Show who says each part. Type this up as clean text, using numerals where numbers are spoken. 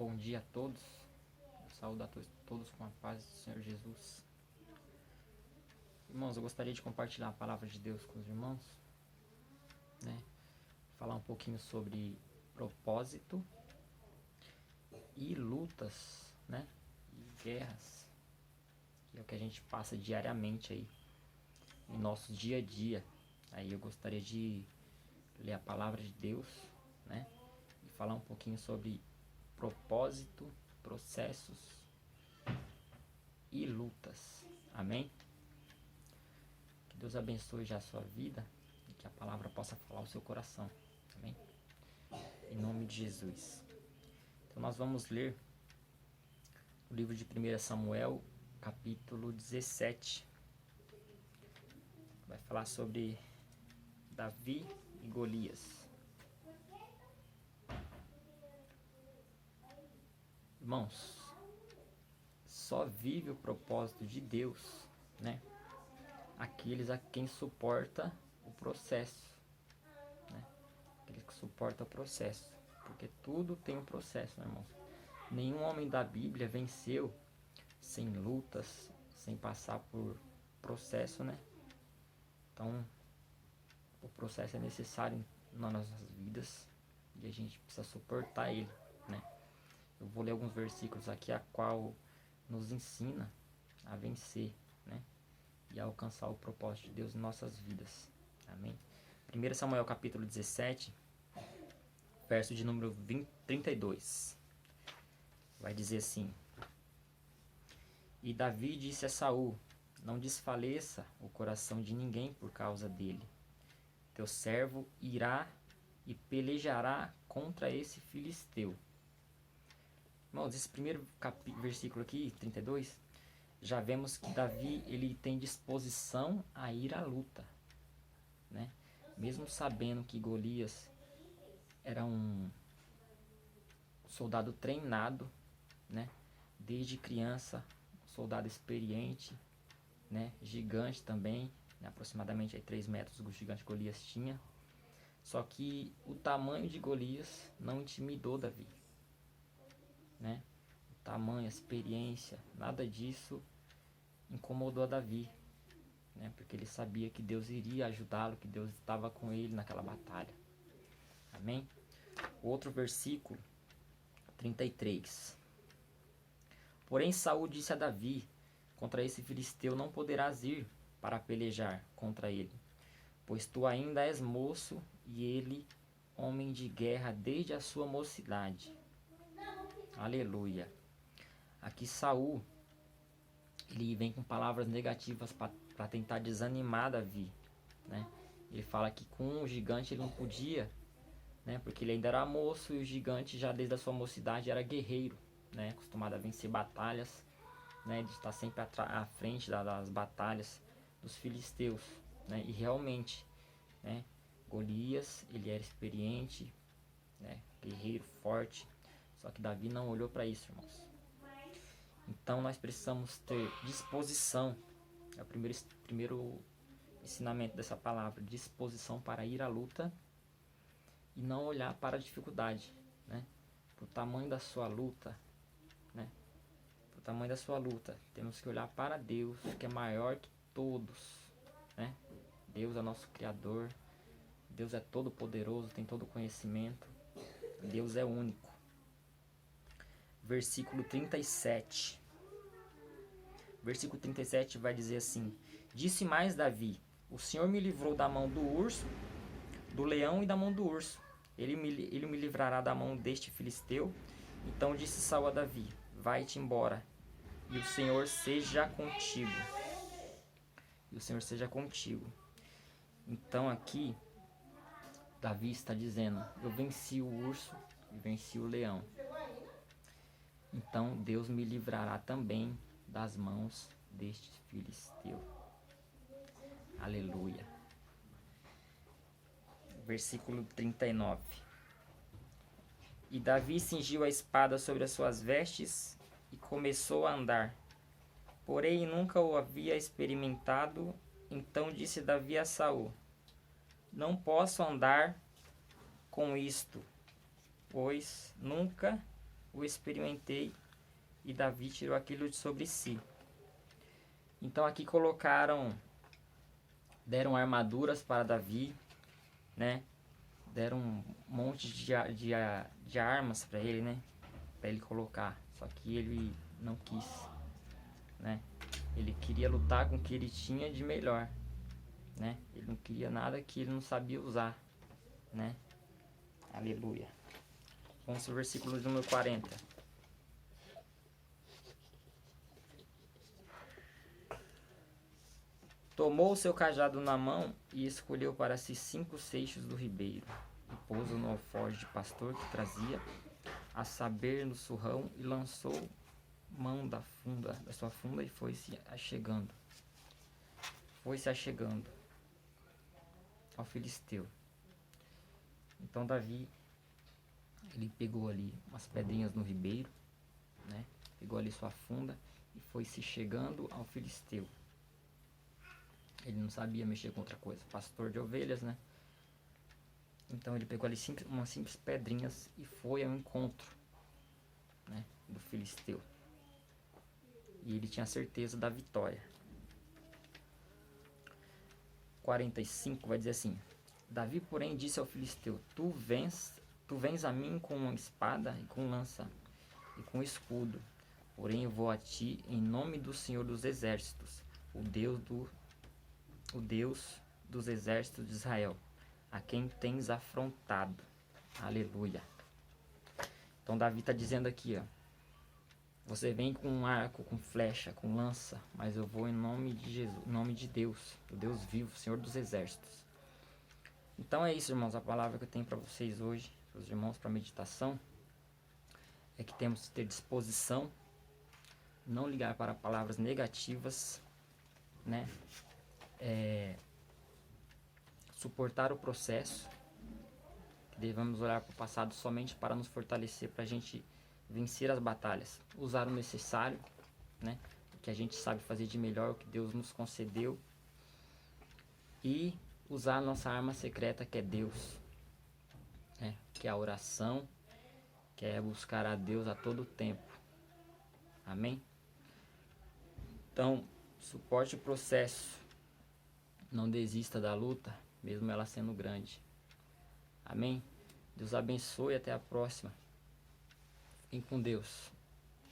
Speaker 1: Bom dia a todos. Eu saúdo a todos com a paz do Senhor Jesus. Irmãos, eu gostaria de compartilhar a palavra de Deus com os irmãos, né? Falar um pouquinho sobre propósito e lutas, né? E guerras, que é o que a gente passa diariamente aí, no nosso dia a dia. Aí eu gostaria de ler a palavra de Deus, né? E falar um pouquinho sobre propósito, processos e lutas. Amém? Que Deus abençoe já a sua vida e que a palavra possa falar ao seu coração. Amém? Em nome de Jesus. Então nós vamos ler o livro de 1 Samuel, capítulo 17. Vai falar sobre Davi e Golias. Irmãos, só vive o propósito de Deus, né? Aqueles a quem suporta o processo, né? Aqueles que suportam o processo, porque tudo tem um processo, né, irmãos? Nenhum homem da Bíblia venceu sem lutas, sem passar por processo, né? Então, o processo é necessário nas nossas vidas e a gente precisa suportar ele, né? Eu vou ler alguns versículos aqui a qual nos ensina a vencer, né? E a alcançar o propósito de Deus em nossas vidas. Amém? 1 Samuel capítulo 17, verso de número 32. Vai dizer assim: E Davi disse a Saul: Não desfaleça o coração de ninguém por causa dele. Teu servo irá e pelejará contra esse filisteu. Irmãos, esse primeiro versículo aqui, 32, já vemos que Davi ele tem disposição a ir à luta, né? Mesmo sabendo que Golias era um soldado treinado, né? Desde criança, soldado experiente, né? Gigante também, né? Aproximadamente aí 3 metros o gigante Golias tinha. Só que o tamanho de Golias não intimidou Davi, né? O tamanho, a experiência, nada disso incomodou a Davi, né? Porque ele sabia que Deus iria ajudá-lo, que Deus estava com ele naquela batalha. Amém? Outro versículo, 33. Porém Saul disse a Davi: Contra esse filisteu não poderás ir para pelejar contra ele, pois tu ainda és moço e ele homem de guerra desde a sua mocidade. Aleluia. Aqui Saul, ele vem com palavras negativas para tentar desanimar Davi, né? Ele fala que com o gigante ele não podia, né? Porque ele ainda era moço e o gigante já desde a sua mocidade era guerreiro, né? Acostumado a vencer batalhas, né? De estar sempre à frente das batalhas dos filisteus, né? E realmente, né? Golias, ele era experiente, né? Guerreiro forte, só que Davi não olhou para isso, irmãos. Então nós precisamos ter disposição. É o primeiro ensinamento dessa palavra, disposição para ir à luta e não olhar para a dificuldade, né? Para o tamanho da sua luta, né? Para o tamanho da sua luta, temos que olhar para Deus, que é maior que todos, né? Deus é nosso Criador, Deus é todo poderoso, tem todo conhecimento, Deus é único. Versículo 37. Versículo 37 vai dizer assim: Disse mais Davi: O Senhor me livrou da mão do urso, do leão e da mão do urso. Ele me livrará da mão deste filisteu. Então disse Saul a Davi: Vai-te embora, e o Senhor seja contigo. E o Senhor seja contigo. Então aqui, Davi está dizendo: Eu venci o urso e venci o leão. Então Deus me livrará também das mãos deste filisteu. Aleluia. Versículo 39. E Davi cingiu a espada sobre as suas vestes e começou a andar. Porém nunca o havia experimentado. Então disse Davi a Saul: Não posso andar com isto, pois nunca o experimentei, e Davi tirou aquilo de sobre si. Então aqui deram armaduras para Davi, né? Deram um monte de armas para ele, né? Para ele colocar. Só que ele não quis, né? Ele queria lutar com o que ele tinha de melhor, né? Ele não queria nada que ele não sabia usar, né? Aleluia. Vamos ao versículo número 40. Tomou o seu cajado na mão e escolheu para si 5 seixos do ribeiro, e pôs-o no alforje de pastor que trazia, a saber, no surrão, e lançou mão da sua funda, e foi-se achegando ao filisteu. Então Davi, ele pegou ali umas pedrinhas no ribeiro, né? Pegou ali sua funda e foi se chegando ao filisteu. Ele não sabia mexer com outra coisa, pastor de ovelhas, né? Então ele pegou ali umas simples pedrinhas e foi ao encontro, né, do filisteu. E ele tinha certeza da vitória. 45 vai dizer assim: Davi, porém, disse ao filisteu: Tu vens a mim com uma espada e com lança e com escudo. Porém eu vou a ti em nome do Senhor dos Exércitos, o Deus dos exércitos de Israel, a quem tens afrontado. Aleluia. Então Davi está dizendo aqui, ó: você vem com um arco, com flecha, com lança, mas eu vou em nome de Jesus, em nome de Deus, o Deus vivo, Senhor dos exércitos. Então é isso, irmãos, a palavra que eu tenho para vocês hoje, para os irmãos, para meditação, é que temos que ter disposição, não ligar para palavras negativas, né? Suportar o processo, que devemos olhar para o passado somente para nos fortalecer, para a gente vencer as batalhas, usar o necessário, né? O que a gente sabe fazer de melhor, o que Deus nos concedeu, e usar a nossa arma secreta, que é Deus, né? Que é a oração, que é buscar a Deus a todo tempo. Amém? Então, suporte o processo, não desista da luta, mesmo ela sendo grande. Amém? Deus abençoe e até a próxima. Fiquem com Deus.